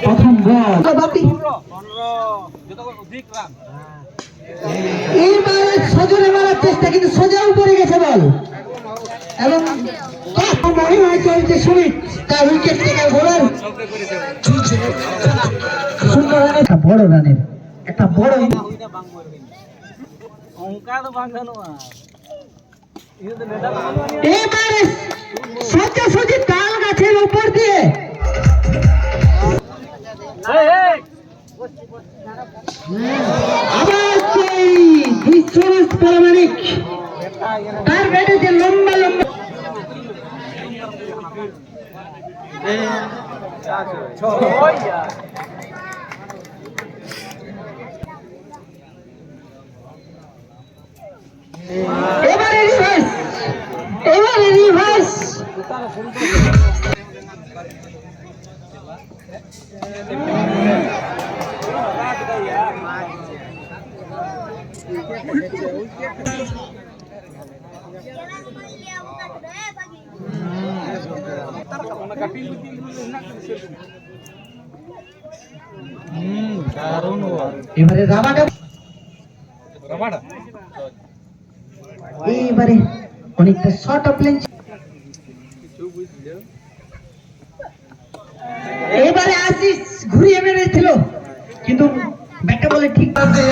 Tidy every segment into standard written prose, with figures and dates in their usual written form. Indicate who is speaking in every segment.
Speaker 1: প্রথম বল বাপি এইবার সজনে মারার চেষ্টা, কিন্তু সোজাও পড়ে গেছে বল। এবং মহিমা চলছে সুমিত, তার উইকেট টেকার বোলার সুন্দর রানের একটা বড় রানের একটা বড় এবারে সোজাসুজি তাল গাছের উপর দিয়ে আবার সেই বিশ্বনাথ পারমাণিক তার ব্যাটে যে লম্বা লম্বা এবারে রিভার্স এবারে এবারে অনেকটা শর্ট অফ লেন্থ। এবারে আশিস ঘুরিয়ে মেরেছিল, কিন্তু ব্যাটটা বলে ঠিক পাবে।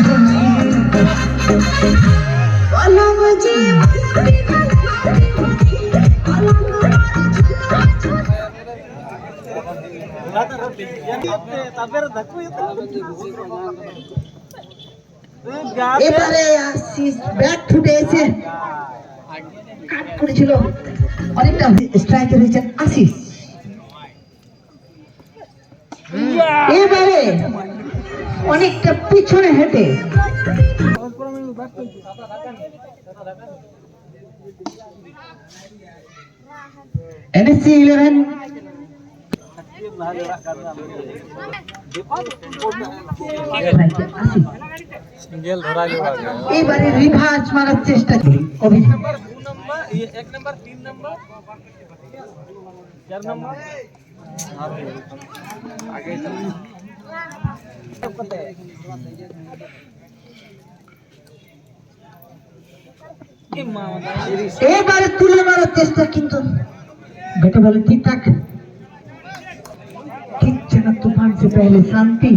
Speaker 1: এবারে আশিস ব্যাট ছুটে এসে কাট করেছিল, অনেকটা স্ট্রাইকে হয়েছেন আশিস। এবারে অনেকটা পিছনে হেঁটে NSC 11 এবারে রিভার্স মারার চেষ্টা করি। এবারে তুলে মারার চেষ্টা, কিন্তু बेटे बोले ठीक ठाक ठीक जगह तूफान से पहले शांति।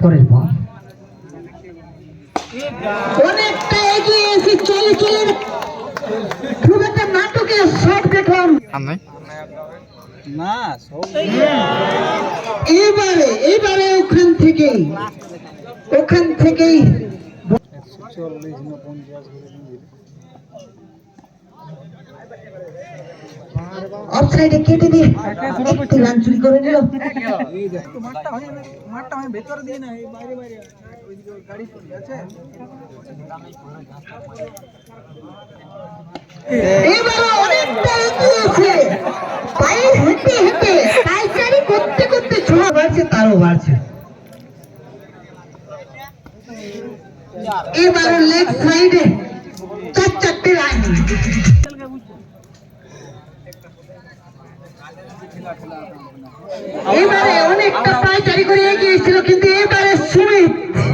Speaker 1: পরের বল অনেকটা এগিয়ে এসে চলে খুব একটা নাটকের শট দেখলাম না। এবারে ওখান থেকেই অফসাইডে কেটে দিয়ে একটু রান চুরি করে নিল। এবারে অনেকটা এগিয়েছে, পায়ে হেঁটে হেঁটে পাইচারি করতে করতে ছোঁয়া বাড়ছে, তারও বাড়ছে। এবারে লেগ সাইডে চারটে লাইন। এবারে অনেকটা পাইচারি করে এগিয়েছিল, কিন্তু এবারে সুমিত